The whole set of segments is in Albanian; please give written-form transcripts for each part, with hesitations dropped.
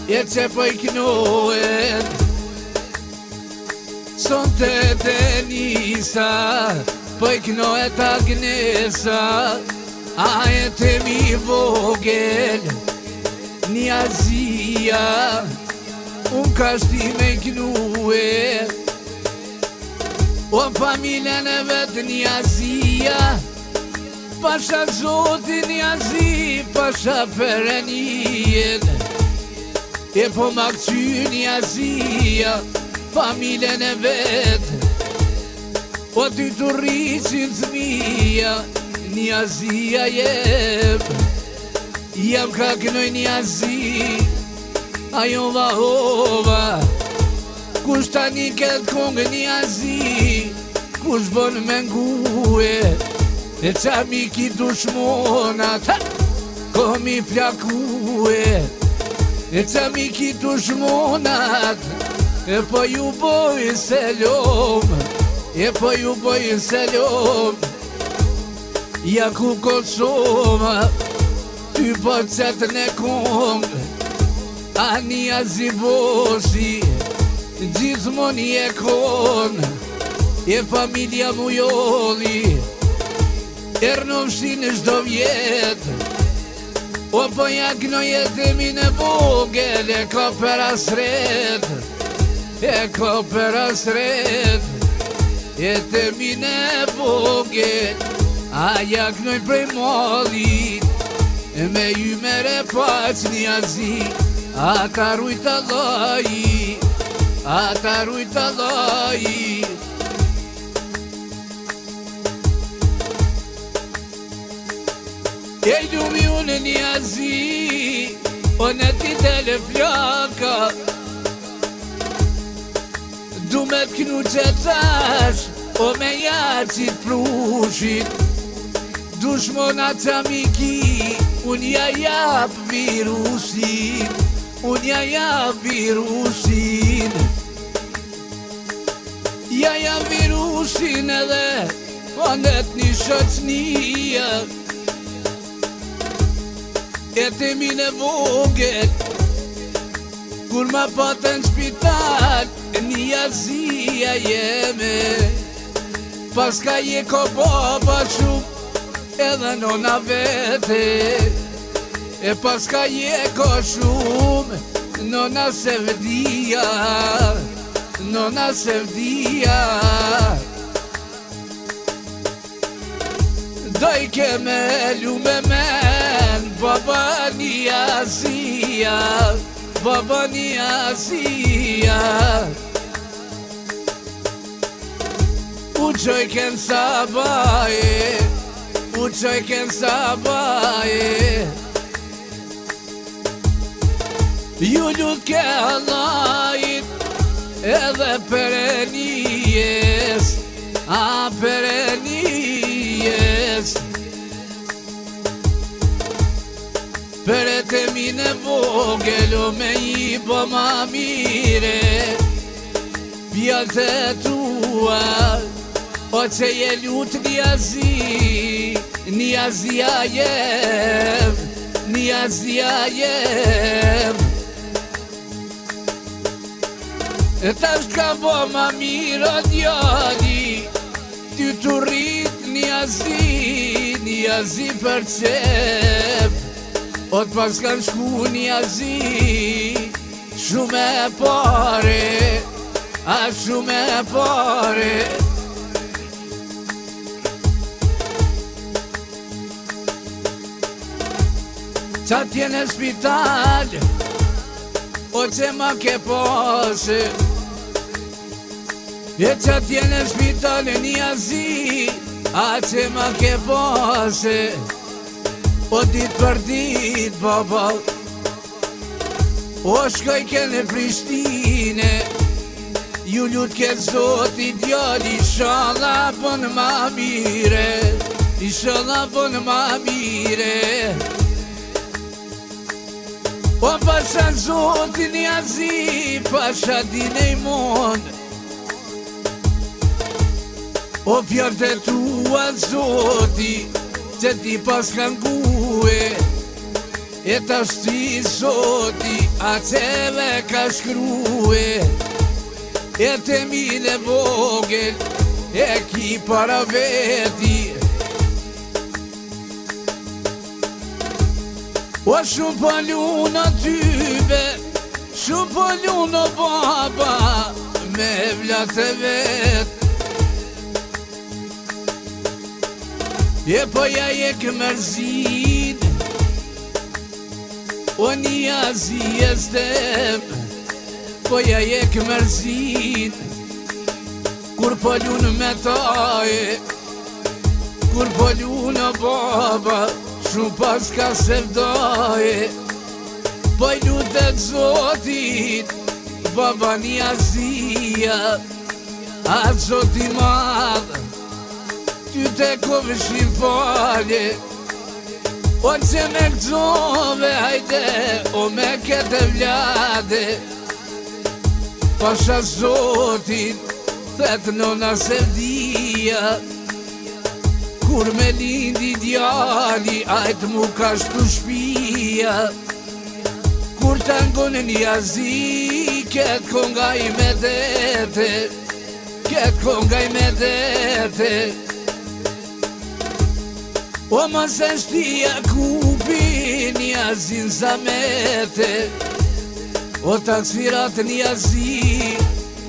e që po I knohet. Son të Denisa, po I knohet Agnesa, a e të mi vogel, Niazia, unë ka shti me knohet. O familjen e vetë Niazia, pasha zotin Niazi, pasha perenijen. E po ma këty Niazia, familjen e vetë. O ty të rriqin zmija, Niazia jem. Jam ka kënoj Niazi, ajo vahova. Kush tani këtë kongë Niazi, kush bon me ngue. E qa mi ki dushmonat, komi flakue. E qa mi ki dushmonat, e po ju boj selom, e po ju boj selom. Ja ku Kosova, ty po qëtë në kongë, a Niazi bosi, gjithmoni e konë, e familja mujoli, ernovshin shdo vjetë, o po ja knoj jetëmi në vogel, e ka për asret, e ka për asret, jetëmi në vogel, a ja knoj prej molit, me ju mere pac Niazi, a ta rujt Allahi, a ta rujt Allahi. E lumi unë Niazi, o në ti tele flaka, du me t'knu që tash, o me jacit prushit. Dushmona qa miki, unë ja jap virusin, unë ja jap virusin. Ja jap virusin edhe, andet një shoqnia. E të mine vogët, kur ma patën spital, Niazia jeme. Pas ka je ko baba shumë, edhe nona vete. E pas ka je ko shumë, nona Sevdia, nona Sevdia. Doj ke me lume men, baba Niazia, baba Niazia. U qojken sabaje, u qojken sabaje. Ju lut ke Allahit, edhe perenijes, a perenijes. Për e të mine vogelo me I po ma mire, pjallë të tua, o që je lutë Niazi, Niazia jem, Niazia jem. E tash ka po ma mire o djali, ty të rrit Niazi, Niazi për qep. O të pas kanë shku Niazi, shume pare, a shume pare. Qa t'jene spital, o që ma ke pose. E qa t'jene spital Niazi, a që ma ke pose. O dit për dit, baba, o shkoj ke në Prishtine, ju lut ke zoti djali, inshallah bon ma mire, inshallah bon ma mire. O pasha zoti Niazi, pasha dine I mond, o fjallë të tua zoti, që ti pas kanë gue, E ta shti zoti ateve ka shkrue, e te mile vogel e ki para veti. O shumë palu në tyve, shumë palu në baba, me vlat e vet. E po ja je këmërzit, o një azi e zdem, po ja je këmërzit. Kur palu në me taje, kur palu në baba, shumë pas ka se vdaje. Po i lutet zotit, baba një azia, atë zoti madhë, ty te kovëshin falje. O që me këzove, hajde, o me kete vlade. Pasha zotit, thetë nona se vdia, kur me lindi djali, ajtë mu ka shtu shpia. Kur tangon një azi, ketë konga i me dete, ketë konga i me dete. O ma se shtia kupi një azin zamete, o taksirat një azi,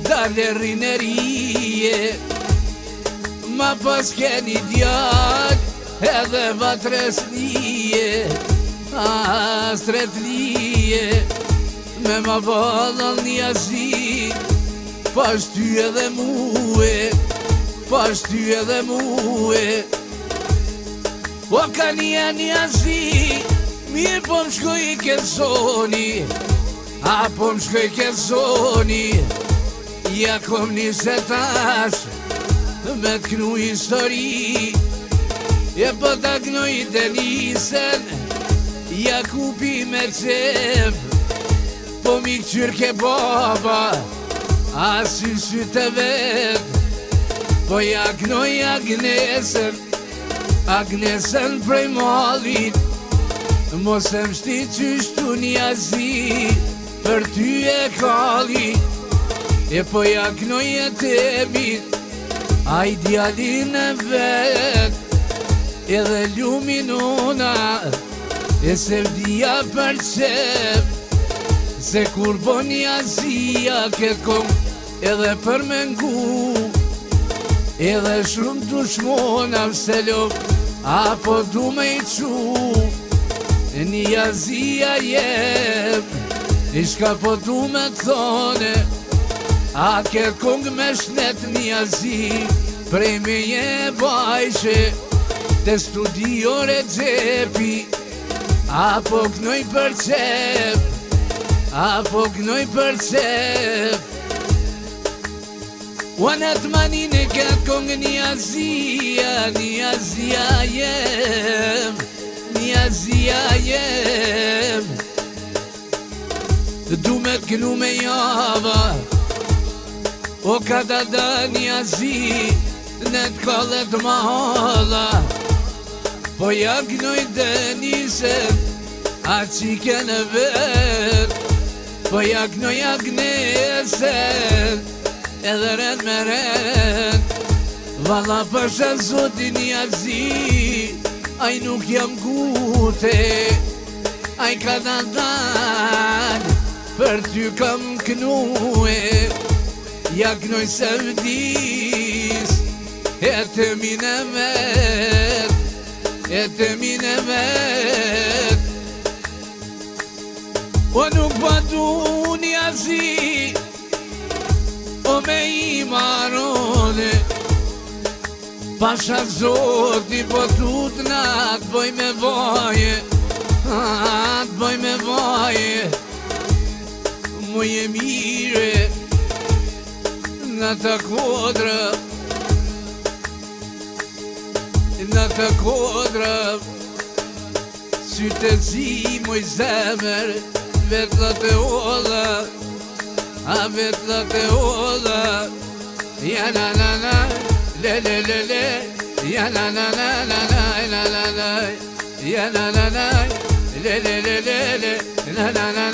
dale rinerije. Ma pas keni djall, edhe vatres lije, astret lije. Me ma valal një azi, pas ty edhe muhe, pas ty edhe muhe. O ka një azi, mirë po më shkoj i kezoni, a po më shkoj i kezoni. Ja kom një setash, me t'knu histori, e po t'a knoj Denisen, Jakupi me qef, po mi këqyr ke baba, a sy të vet. Po ja knoj Agnesen prej malit, mos e mshti qyshtu një azi, për ty e kalli. E po ja knoj e temit, a i djalin e vet, edhe luminona, e se vdia për qep. Se kur bo një azia ket kong, edhe për mengu, edhe shumë të shmona vse lop, apo du me i qu. Një azia jem, ishka po du me thone, a ket kong me shnet një azi, prej me je bajshe, te studio Rexhepi, apo knoj për qep, apo knoj për qep. Wanat manine ket kong një azia jem, një azia jem. Du me t'knu me java, o ka da da një azi, ne t'kallet mahala. Po ja knoj Denisen, a qike në vet, po ja knoj Agnesen, edhe ren me ren. Valla pasha zoti një azi, aj nuk jam gute, aj ka dan, për ty kam knue. Ja knoj se vdis, e të mine vet, e të mine vet. O nuk batu një azi, o me i marone, pasha zoti po tut na t'boj me vaje, t'boj me vaje. Mu je mire, në të kodra, në të kodra, sytë zi moj zemër, vetlat e ola, a vetlat e ola. Ja la la la, le le le le, ja la la la la la la la la, ja la la la, le le le le le, na na na